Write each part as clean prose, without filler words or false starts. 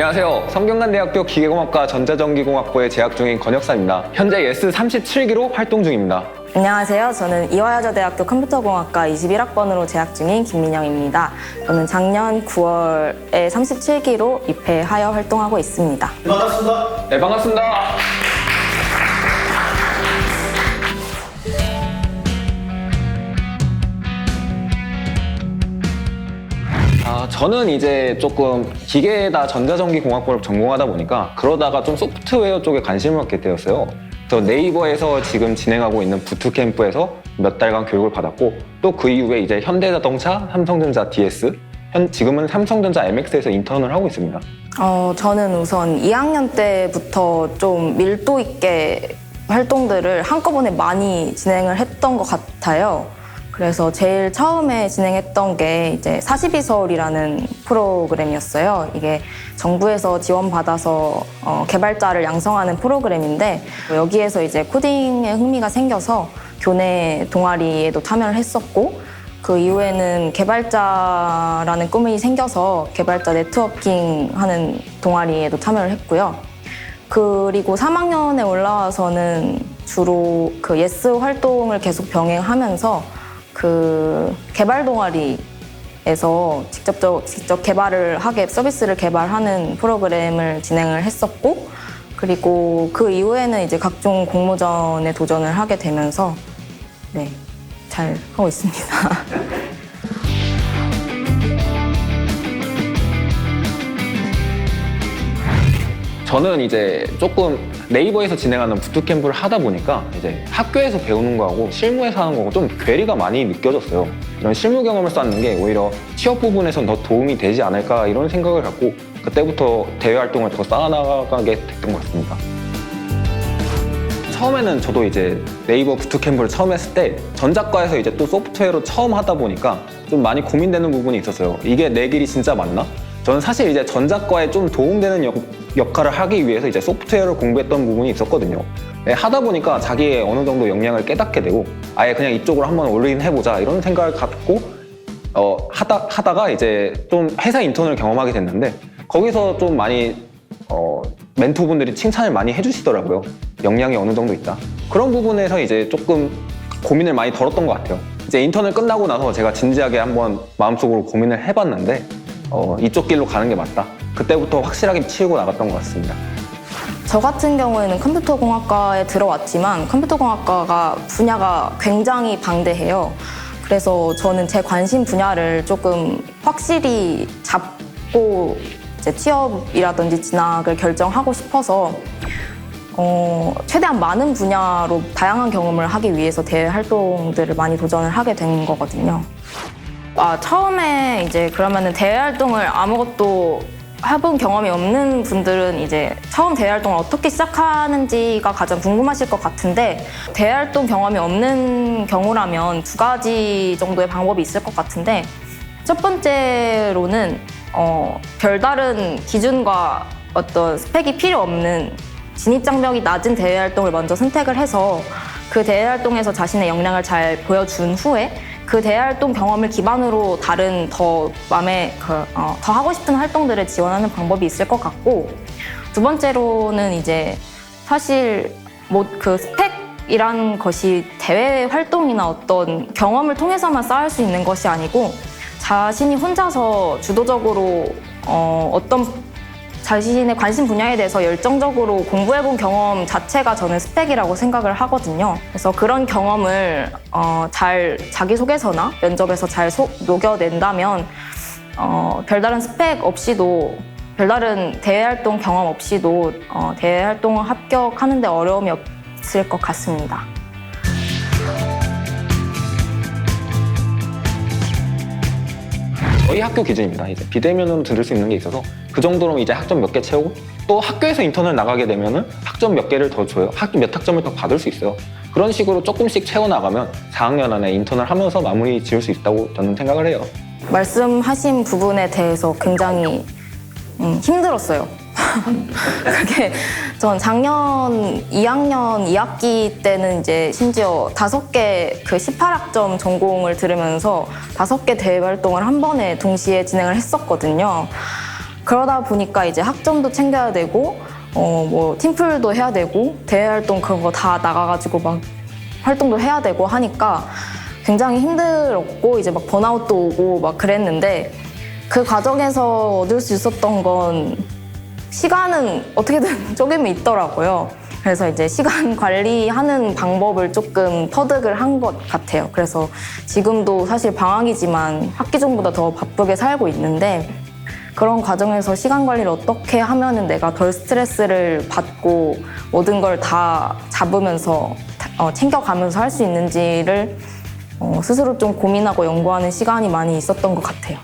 안녕하세요. 성균관대학교 기계공학과 전자전기공학부에 재학 중인 권혁사입니다. 현재 예스 37기로 활동 중입니다. 안녕하세요. 저는 이화여자대학교 컴퓨터공학과 21학번으로 재학 중인 김민영입니다. 저는 작년 9월에 37기로 입회하여 활동하고 있습니다. 반갑습니다. 네, 반갑습니다. 저는 이제 조금 기계에다 전자전기공학부를 전공하다 보니까 그러다가 좀 소프트웨어 쪽에 관심을 갖게 되었어요. 그래서 네이버에서 지금 진행하고 있는 부트캠프에서 몇 달간 교육을 받았고 또 그 이후에 이제 현대자동차, 삼성전자 DS, 지금은 삼성전자 MX에서 인턴을 하고 있습니다. 저는 우선 2학년 때부터 좀 밀도 있게 활동들을 한꺼번에 많이 진행을 했던 것 같아요. 그래서 제일 처음에 진행했던 게 이제 42서울이라는 프로그램이었어요. 이게 정부에서 지원받아서 개발자를 양성하는 프로그램인데 여기에서 이제 코딩에 흥미가 생겨서 교내 동아리에도 참여를 했었고 그 이후에는 개발자라는 꿈이 생겨서 개발자 네트워킹 하는 동아리에도 참여를 했고요. 그리고 3학년에 올라와서는 주로 그 예스 활동을 계속 병행하면서 그 개발 동아리에서 직접 개발을 하게 서비스를 개발하는 프로그램을 진행을 했었고 그리고 그 이후에는 이제 각종 공모전에 도전을 하게 되면서 네, 잘 하고 있습니다. 저는 이제 조금 네이버에서 진행하는 부트캠프를 하다 보니까 이제 학교에서 배우는 거하고 실무에서 하는 거하고 좀 괴리가 많이 느껴졌어요. 이런 실무 경험을 쌓는 게 오히려 취업 부분에선 더 도움이 되지 않을까 이런 생각을 갖고 그때부터 대외 활동을 더 쌓아나가게 됐던 것 같습니다. 처음에는 저도 이제 네이버 부트캠프를 처음 했을 때 전자과에서 이제 또 소프트웨어로 처음 하다 보니까 좀 많이 고민되는 부분이 있었어요. 이게 내 길이 진짜 맞나? 저는 사실 이제 전자과에 좀 도움되는 역할을 하기 위해서 이제 소프트웨어를 공부했던 부분이 있었거든요. 네, 하다 보니까 자기의 어느 정도 역량을 깨닫게 되고 아예 그냥 이쪽으로 한번 올인해보자 이런 생각을 갖고 하다가 이제 좀 회사 인턴을 경험하게 됐는데 거기서 좀 많이 멘토분들이 칭찬을 많이 해주시더라고요. 역량이 어느 정도 있다. 그런 부분에서 이제 조금 고민을 많이 덜었던 것 같아요. 이제 인턴을 끝나고 나서 제가 진지하게 한번 마음속으로 고민을 해봤는데 이쪽 길로 가는 게 맞다. 그때부터 확실하게 치우고 나갔던 것 같습니다. 저 같은 경우에는 컴퓨터공학과에 들어왔지만 컴퓨터공학과가 분야가 굉장히 방대해요. 그래서 저는 제 관심 분야를 조금 확실히 잡고 이제 취업이라든지 진학을 결정하고 싶어서 최대한 많은 분야로 다양한 경험을 하기 위해서 대외 활동들을 많이 도전을 하게 된 거거든요. 처음에 이제 그러면은 대외 활동을 아무것도 해본 경험이 없는 분들은 이제 처음 대외 활동을 어떻게 시작하는지가 가장 궁금하실 것 같은데 대외 활동 경험이 없는 경우라면 두 가지 정도의 방법이 있을 것 같은데 첫 번째로는 별다른 기준과 어떤 스펙이 필요 없는 진입장벽이 낮은 대외 활동을 먼저 선택을 해서 그 대외 활동에서 자신의 역량을 잘 보여준 후에 그 대외 활동 경험을 기반으로 다른 더 하고 싶은 활동들을 지원하는 방법이 있을 것 같고 두 번째로는 이제 사실 그 스펙이란 것이 대외 활동이나 어떤 경험을 통해서만 쌓을 수 있는 것이 아니고 자신이 혼자서 주도적으로 어떤 자신의 관심 분야에 대해서 열정적으로 공부해본 경험 자체가 저는 스펙이라고 생각을 하거든요. 그래서 그런 경험을 잘 자기소개서나 면접에서 잘 녹여낸다면 별다른 스펙 없이도 별다른 대외활동 경험 없이도 대외활동을 합격하는 데 어려움이 없을 것 같습니다. 저희 학교 기준입니다. 이제 비대면으로 들을 수 있는 게 있어서 그 정도로 이제 학점 몇 개 채우고 또 학교에서 인턴을 나가게 되면은 학점 몇 개를 더 줘요. 몇 학점을 더 받을 수 있어요. 그런 식으로 조금씩 채워나가면 4학년 안에 인턴을 하면서 마무리 지을 수 있다고 저는 생각을 해요. 말씀하신 부분에 대해서 굉장히 힘들었어요. 그게 전 작년 2학년 2학기 때는 이제 심지어 5개 그 18학점 전공을 들으면서 5개 대외 활동을 한 번에 동시에 진행을 했었거든요. 그러다 보니까 이제 학점도 챙겨야 되고 뭐 팀플도 해야 되고 대외 활동 그런 거 다 나가가지고 막 활동도 해야 되고 하니까 굉장히 힘들었고 이제 막 번아웃도 오고 막 그랬는데 그 과정에서 얻을 수 있었던 건 시간은 어떻게든 쪼개면 있더라고요. 그래서 이제 시간 관리하는 방법을 조금 터득을 한 것 같아요. 그래서 지금도 사실 방학이지만 학기 전보다 더 바쁘게 살고 있는데 그런 과정에서 시간 관리를 어떻게 하면은 내가 덜 스트레스를 받고 모든 걸 다 잡으면서 챙겨가면서 할 수 있는지를 스스로 좀 고민하고 연구하는 시간이 많이 있었던 것 같아요.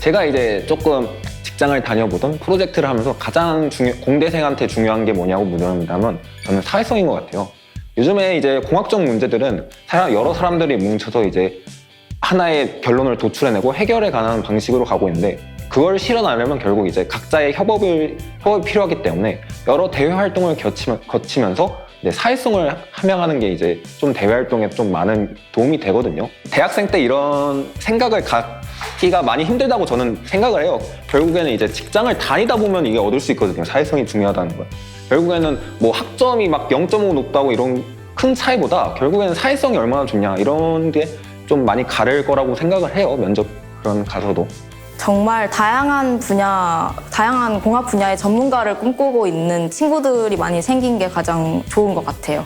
제가 이제 조금 직장을 다녀보던 프로젝트를 하면서 가장 공대생한테 중요한 게 뭐냐고 물어본다면 저는 사회성인 것 같아요. 요즘에 이제 공학적 문제들은 여러 사람들이 뭉쳐서 이제 하나의 결론을 도출해내고 해결해 가는 방식으로 가고 있는데 그걸 실현하려면 결국 이제 각자의 협업이 필요하기 때문에 여러 대외 활동을 거치면서 이제 사회성을 함양하는 게 이제 좀 대외 활동에 좀 많은 도움이 되거든요. 대학생 때 이런 생각을 갖기가 많이 힘들다고 저는 생각을 해요. 결국에는 이제 직장을 다니다 보면 이게 얻을 수 있거든요. 사회성이 중요하다는 걸. 결국에는 뭐 학점이 막 0.5 높다고 이런 큰 차이보다 결국에는 사회성이 얼마나 좋냐 이런 게 좀 많이 가릴 거라고 생각을 해요. 면접 그런 가서도. 정말 다양한 공학 분야의 전문가를 꿈꾸고 있는 친구들이 많이 생긴 게 가장 좋은 것 같아요.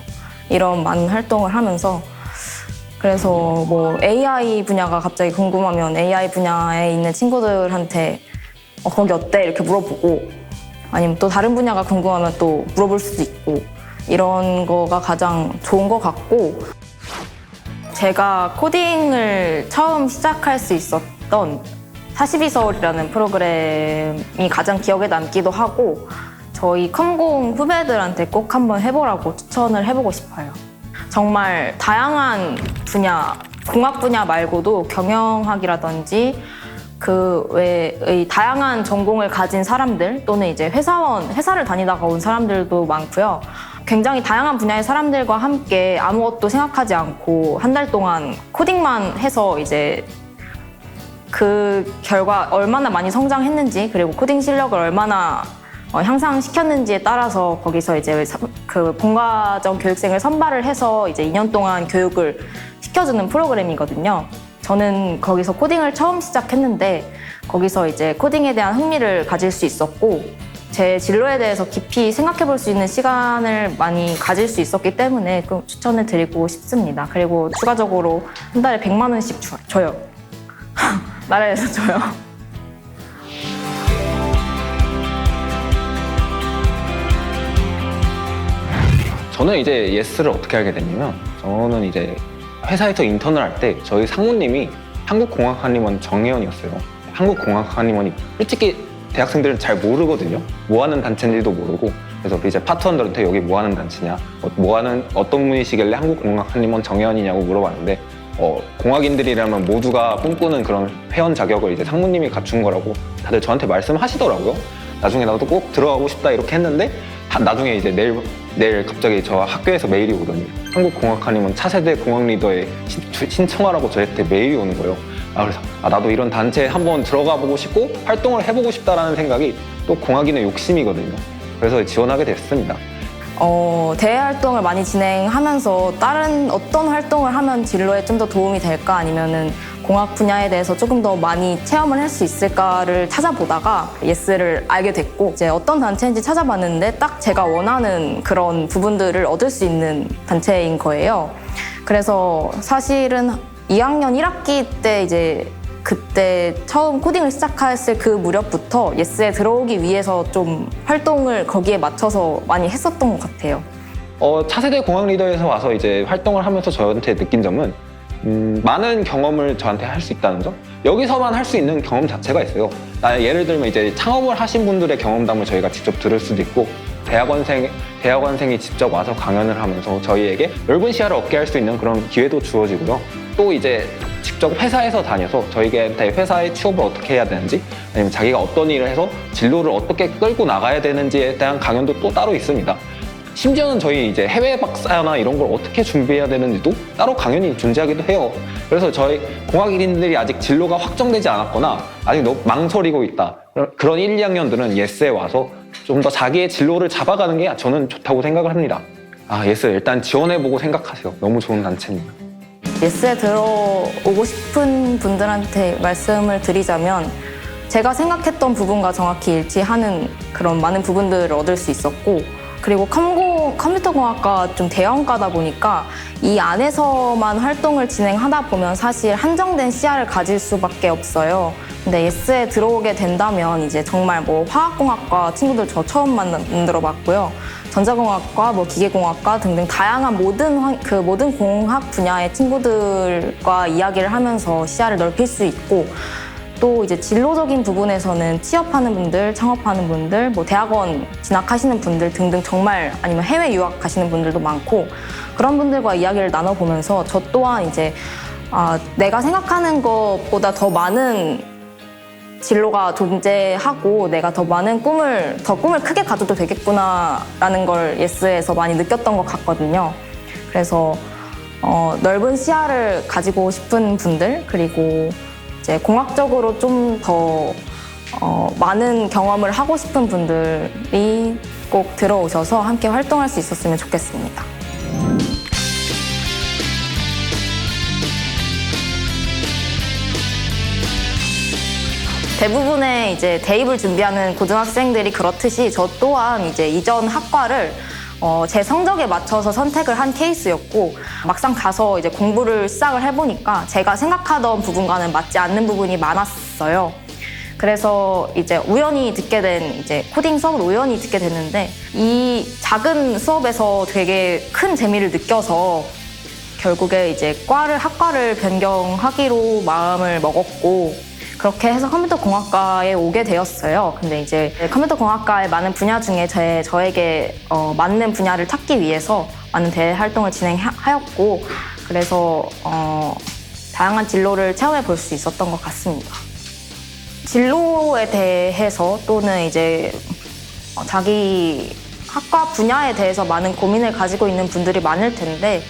이런 많은 활동을 하면서. 그래서 뭐 AI 분야가 갑자기 궁금하면 AI 분야에 있는 친구들한테 거기 어때? 이렇게 물어보고 아니면 또 다른 분야가 궁금하면 또 물어볼 수도 있고 이런 거가 가장 좋은 것 같고 제가 코딩을 처음 시작할 수 있었던 42서울이라는 프로그램이 가장 기억에 남기도 하고 저희 컴공 후배들한테 꼭 한번 해보라고 추천을 해보고 싶어요. 정말 다양한 분야, 공학 분야 말고도 경영학이라든지 그 외의 다양한 전공을 가진 사람들 또는 이제 회사를 다니다가 온 사람들도 많고요. 굉장히 다양한 분야의 사람들과 함께 아무것도 생각하지 않고 한 달 동안 코딩만 해서 이제 그 결과 얼마나 많이 성장했는지 그리고 코딩 실력을 얼마나 향상시켰는지에 따라서 거기서 이제 그 본과정 교육생을 선발을 해서 이제 2년 동안 교육을 시켜주는 프로그램이거든요. 저는 거기서 코딩을 처음 시작했는데 거기서 이제 코딩에 대한 흥미를 가질 수 있었고 제 진로에 대해서 깊이 생각해 볼 수 있는 시간을 많이 가질 수 있었기 때문에 추천을 드리고 싶습니다. 그리고 추가적으로 한 달에 100만 원씩 줘요. 나라에서 줘요. 저는 이제 예스를 어떻게 하게 됐냐면 저는 이제 회사에서 인턴을 할 때 저희 상무님이 한국공학한림원 정혜원이었어요. 한국공학한림원이 솔직히 대학생들은 잘 모르거든요. 뭐 하는 단체인지도 모르고 그래서 이제 파트원들한테 여기 뭐 하는 단체냐 어떤 분이시길래 한국공학한림원 정혜원이냐고 물어봤는데 공학인들이라면 모두가 꿈꾸는 그런 회원 자격을 이제 상무님이 갖춘 거라고 다들 저한테 말씀하시더라고요. 나중에 나도 꼭 들어가고 싶다 이렇게 했는데 나중에 이제 내일 갑자기 저 학교에서 메일이 오더니 한국공학한림원 차세대 공학 리더에 신청하라고 저한테 메일이 오는 거예요. 그래서 나도 이런 단체에 한번 들어가 보고 싶고 활동을 해보고 싶다라는 생각이 또 공학인의 욕심이거든요. 그래서 지원하게 됐습니다. 대외 활동을 많이 진행하면서 다른 어떤 활동을 하면 진로에 좀 더 도움이 될까 아니면은 공학 분야에 대해서 조금 더 많이 체험을 할 수 있을까를 찾아보다가 예스를 알게 됐고 이제 어떤 단체인지 찾아봤는데 딱 제가 원하는 그런 부분들을 얻을 수 있는 단체인 거예요. 그래서 사실은 2학년 1학기 때 이제 그때 처음 코딩을 시작했을 그 무렵부터 예스에 들어오기 위해서 좀 활동을 거기에 맞춰서 많이 했었던 것 같아요. 차세대 공학 리더에서 와서 이제 활동을 하면서 저한테 느낀 점은 많은 경험을 저한테 할 수 있다는 점. 여기서만 할 수 있는 경험 자체가 있어요. 예를 들면 이제 창업을 하신 분들의 경험담을 저희가 직접 들을 수도 있고 대학원생이 직접 와서 강연을 하면서 저희에게 넓은 시야를 얻게 할 수 있는 그런 기회도 주어지고요. 또 이제 직접 회사에서 다녀서 저희한테 회사의 취업을 어떻게 해야 되는지 아니면 자기가 어떤 일을 해서 진로를 어떻게 끌고 나가야 되는지에 대한 강연도 또 따로 있습니다. 심지어는 저희 이제 해외 박사나 이런 걸 어떻게 준비해야 되는지도 따로 강연이 존재하기도 해요. 그래서 저희 공학 1인들이 아직 진로가 확정되지 않았거나 아직 너무 망설이고 있다. 그런 1, 2학년들은 예스에 와서 좀 더 자기의 진로를 잡아가는 게 저는 좋다고 생각을 합니다. 예스 일단 지원해보고 생각하세요. 너무 좋은 단체입니다. 예스에 들어오고 싶은 분들한테 말씀을 드리자면 제가 생각했던 부분과 정확히 일치하는 그런 많은 부분들을 얻을 수 있었고, 그리고 컴퓨터공학과 좀 대형과다 보니까 이 안에서만 활동을 진행하다 보면 사실 한정된 시야를 가질 수밖에 없어요. 근데 예스에 들어오게 된다면 이제 정말 뭐 화학공학과 친구들 저 처음 만들어 봤고요. 전자공학과, 뭐 기계공학과 등등 다양한 모든 공학 분야의 친구들과 이야기를 하면서 시야를 넓힐 수 있고, 또 이제 진로적인 부분에서는 취업하는 분들, 창업하는 분들, 뭐 대학원 진학하시는 분들 등등 정말 아니면 해외 유학 가시는 분들도 많고, 그런 분들과 이야기를 나눠보면서 저 또한 이제 내가 생각하는 것보다 더 많은 진로가 존재하고 내가 더 꿈을 크게 가져도 되겠구나라는 걸 예스에서 많이 느꼈던 것 같거든요. 그래서 넓은 시야를 가지고 싶은 분들, 그리고 이제 공학적으로 좀 더 많은 경험을 하고 싶은 분들이 꼭 들어오셔서 함께 활동할 수 있었으면 좋겠습니다. 대부분의 이제 대입을 준비하는 고등학생들이 그렇듯이 저 또한 이제 이전 학과를 제 성적에 맞춰서 선택을 한 케이스였고, 막상 가서 이제 공부를 시작을 해보니까 제가 생각하던 부분과는 맞지 않는 부분이 많았어요. 그래서 이제 우연히 듣게 된 이제 코딩 수업을 우연히 듣게 됐는데, 이 작은 수업에서 되게 큰 재미를 느껴서 결국에 이제 학과를 변경하기로 마음을 먹었고, 그렇게 해서 컴퓨터공학과에 오게 되었어요. 근데 이제 컴퓨터공학과의 많은 분야 중에 저에게 맞는 분야를 찾기 위해서 많은 대외 활동을 진행하였고, 그래서 다양한 진로를 체험해 볼 수 있었던 것 같습니다. 진로에 대해서 또는 이제 자기 학과 분야에 대해서 많은 고민을 가지고 있는 분들이 많을 텐데,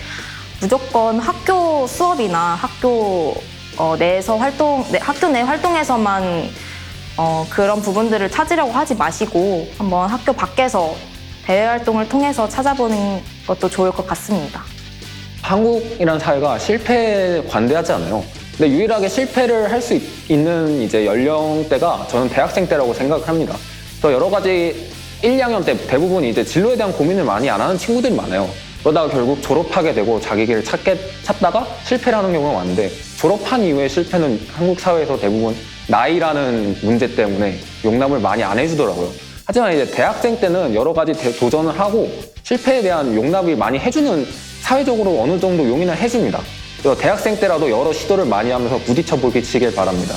무조건 학교 수업이나 학교 내 활동에서만 그런 부분들을 찾으려고 하지 마시고 한번 학교 밖에서 대외 활동을 통해서 찾아보는 것도 좋을 것 같습니다. 한국이라는 사회가 실패에 관대하지 않아요. 근데 유일하게 실패를 할 수 있는 이제 연령대가 저는 대학생 때라고 생각을 합니다. 그래서 여러 가지 1, 2학년 때 대부분 이제 진로에 대한 고민을 많이 안 하는 친구들이 많아요. 그러다가 결국 졸업하게 되고 자기 길을 찾다가 실패를 하는 경우가 많은데, 졸업한 이후의 실패는 한국 사회에서 대부분 나이라는 문제 때문에 용납을 많이 안 해주더라고요. 하지만 이제 대학생 때는 여러 가지 도전을 하고 실패에 대한 용납을 많이 해주는, 사회적으로 어느 정도 용인을 해줍니다. 그래서 대학생 때라도 여러 시도를 많이 하면서 부딪혀 보시길 바랍니다.